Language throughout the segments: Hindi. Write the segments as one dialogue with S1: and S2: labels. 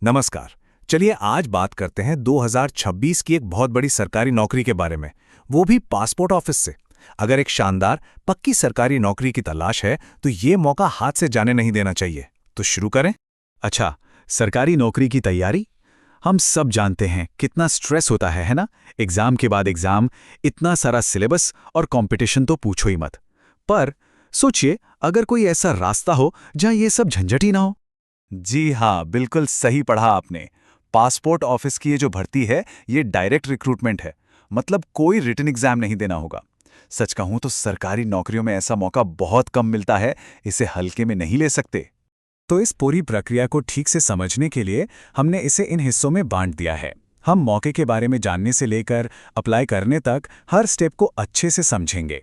S1: नमस्कार। चलिए आज बात करते हैं 2026 की एक बहुत बड़ी सरकारी नौकरी के बारे में, वो भी पासपोर्ट ऑफिस से। अगर एक शानदार पक्की सरकारी नौकरी की तलाश है तो ये मौका हाथ से जाने नहीं देना चाहिए। तो शुरू करें।
S2: अच्छा, सरकारी नौकरी की तैयारी। हम सब जानते हैं कितना स्ट्रेस होता है ना? एग्जाम के बाद एग्जाम, इतना सारा सिलेबस और कंपटीशन तो पूछो ही मत। पर सोचिए, अगर कोई ऐसा रास्ता हो जहां ये सब झंझट ही ना हो।
S3: जी हाँ, बिल्कुल सही पढ़ा आपने। पासपोर्ट ऑफिस की ये जो भर्ती है, ये डायरेक्ट रिक्रूटमेंट है। मतलब कोई रिटन एग्जाम नहीं देना होगा। सच कहूं तो सरकारी नौकरियों में ऐसा मौका बहुत कम मिलता है, इसे हल्के में नहीं ले सकते।
S1: तो इस पूरी प्रक्रिया को ठीक से समझने के लिए हमने इसे इन हिस्सों में बांट दिया है। हम मौके के बारे में जानने से लेकर अप्लाई करने तक हर स्टेप को अच्छे से समझेंगे।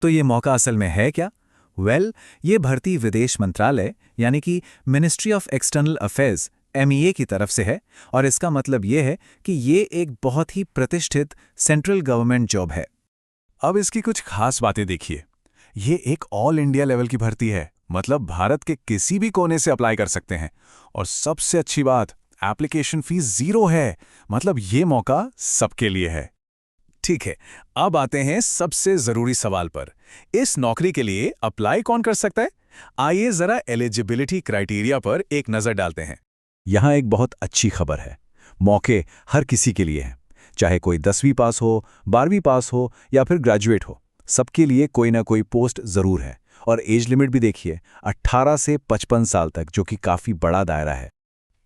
S1: तो ये मौका असल में है क्या? ये भर्ती विदेश मंत्रालय यानी कि ministry of external affairs MEA की तरफ से है, और इसका मतलब ये है कि ये एक बहुत ही प्रतिष्ठित सेंट्रल गवर्नमेंट जॉब है। अब इसकी कुछ खास बातें देखिए। ये एक ऑल इंडिया लेवल की भर्ती है, मतलब भारत के किसी भी कोने से अप्लाई कर सकते हैं। और सबसे अच्छी बात, एप्लीकेशन फीस 0 है, मतलब ये मौका सबके लिए है। ठीक है, अब आते हैं सबसे जरूरी सवाल पर। इस नौकरी के लिए अप्लाई कौन कर सकता है? आइए जरा एलिजिबिलिटी क्राइटेरिया पर एक नजर डालते हैं।
S2: यहाँ एक बहुत अच्छी खबर है। मौके हर किसी के लिए हैं, चाहे कोई 10वीं पास हो, 12वीं पास हो या फिर ग्रेजुएट हो। सबके लिए कोई ना कोई पोस्ट जरूर है। और एज लिमिट भी देखिए, 18 से 55 साल तक, जो कि काफी बड़ा दायरा है।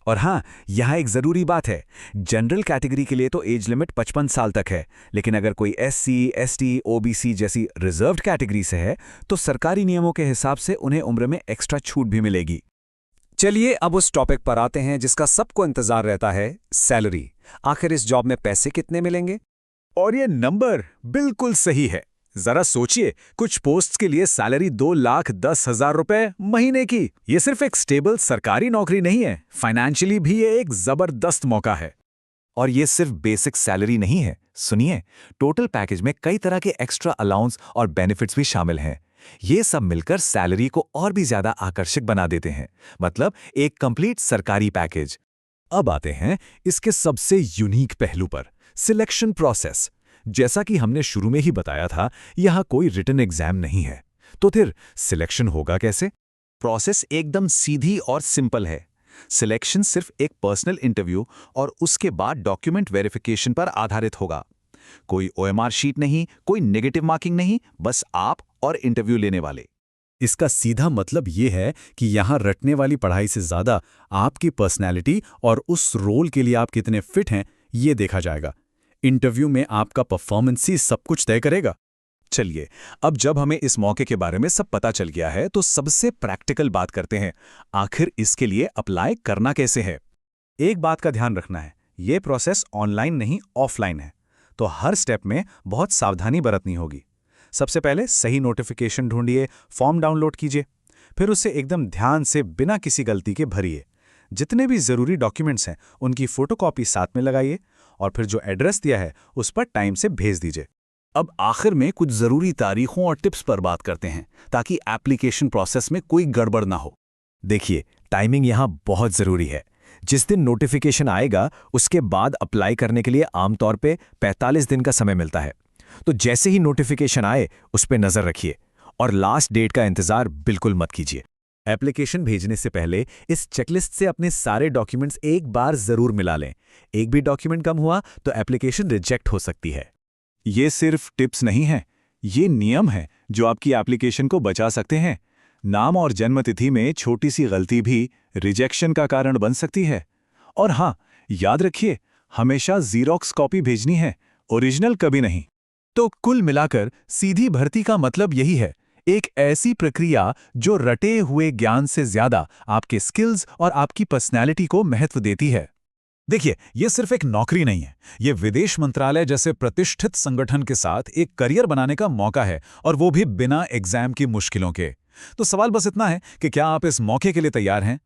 S3: और हाँ, यहाँ एक ज़रूरी बात है। जनरल कैटेगरी के लिए तो एज लिमिट 55 साल तक है, लेकिन अगर कोई SC, ST, OBC जैसी रिजर्व्ड कैटेगरी से है तो सरकारी नियमों के हिसाब से उन्हें उम्र में एक्स्ट्रा छूट भी मिलेगी।
S4: चलिए अब उस टॉपिक पर आते हैं जिसका सबको इंतजार रहता है, सैलरी। आखिर इस जॉब में पैसे कितने मिलेंगे?
S3: और ये नंबर बिल्कुल सही है। जरा सोचिए, कुछ पोस्ट्स के लिए सैलरी 2,10,000 रुपए महीने की। ये सिर्फ एक स्टेबल सरकारी नौकरी नहीं है, फाइनेंशियली भी ये एक जबरदस्त मौका है। और ये सिर्फ बेसिक सैलरी नहीं है, सुनिए, टोटल पैकेज में कई तरह के एक्स्ट्रा अलाउंस और बेनिफिट्स भी शामिल हैं। ये सब मिलकर सैलरी को और भी ज्यादा आकर्षक बना देते हैं। मतलब एक कंप्लीट सरकारी पैकेज।
S2: अब आते हैं इसके सबसे यूनिक पहलू पर, सिलेक्शन प्रोसेस। जैसा कि हमने शुरू में ही बताया था, यहाँ कोई रिटन एग्जाम नहीं है। तो फिर सिलेक्शन होगा कैसे?
S3: प्रोसेस एकदम सीधी और सिंपल है। सिलेक्शन सिर्फ एक पर्सनल इंटरव्यू और उसके बाद डॉक्यूमेंट वेरिफिकेशन पर आधारित होगा। कोई OMR शीट नहीं, कोई नेगेटिव मार्किंग नहीं, बस आप और इंटरव्यू लेने वाले।
S2: इसका सीधा मतलब ये है कि यहाँ रटने वाली पढ़ाई से ज्यादा आपकी पर्सनैलिटी और उस रोल के लिए आप कितने फिट हैं, ये देखा जाएगा। इंटरव्यू में आपका परफॉर्मेंस ही सब कुछ तय करेगा।
S1: चलिए, अब जब हमें इस मौके के बारे में सब पता चल गया है तो सबसे प्रैक्टिकल बात करते हैं। आखिर इसके लिए अप्लाई करना कैसे है? एक बात का ध्यान रखना है, ये प्रोसेस ऑनलाइन नहीं ऑफलाइन है, तो हर स्टेप में बहुत सावधानी बरतनी होगी। सबसे पहले सही नोटिफिकेशन ढूंढिए, फॉर्म डाउनलोड कीजिए, फिर उसे एकदम ध्यान से बिना किसी गलती के भरिए। जितने भी जरूरी डॉक्यूमेंट्स हैं उनकी फोटोकॉपी साथ में लगाइए, और फिर जो एड्रेस दिया है उस पर टाइम से भेज दीजिए।
S3: अब आखिर में कुछ जरूरी तारीखों और टिप्स पर बात करते हैं, ताकि एप्लीकेशन प्रोसेस में कोई गड़बड़ ना हो।
S1: देखिए, टाइमिंग यहाँ बहुत जरूरी है। जिस दिन नोटिफिकेशन आएगा उसके बाद अप्लाई करने के लिए आमतौर पे 45 दिन का समय मिलता है। तो जैसे ही नोटिफिकेशन आए उस पर नजर रखिए, और लास्ट डेट का इंतजार बिल्कुल मत कीजिए।
S2: एप्लीकेशन भेजने से पहले इस चेकलिस्ट से अपने सारे डॉक्यूमेंट्स एक बार जरूर मिला लें। एक भी डॉक्यूमेंट कम हुआ तो एप्लीकेशन रिजेक्ट हो सकती है।
S3: ये सिर्फ टिप्स नहीं है, ये नियम है जो आपकी एप्लीकेशन को बचा सकते हैं। नाम और जन्मतिथि में छोटी सी गलती भी रिजेक्शन का कारण बन सकती है। और हाँ, याद रखिए, हमेशा ज़ीरॉक्स कॉपी भेजनी है, ओरिजिनल कभी नहीं।
S1: तो कुल मिलाकर सीधी भर्ती का मतलब यही है, एक ऐसी प्रक्रिया जो रटे हुए ज्ञान से ज्यादा आपके स्किल्स और आपकी पर्सनैलिटी को महत्व देती है। देखिए, ये सिर्फ एक नौकरी नहीं है, ये विदेश मंत्रालय जैसे प्रतिष्ठित संगठन के साथ एक करियर बनाने का मौका है, और वो भी बिना एग्जाम की मुश्किलों के। तो सवाल बस इतना है कि क्या आप इस मौके के लिए तैयार हैं?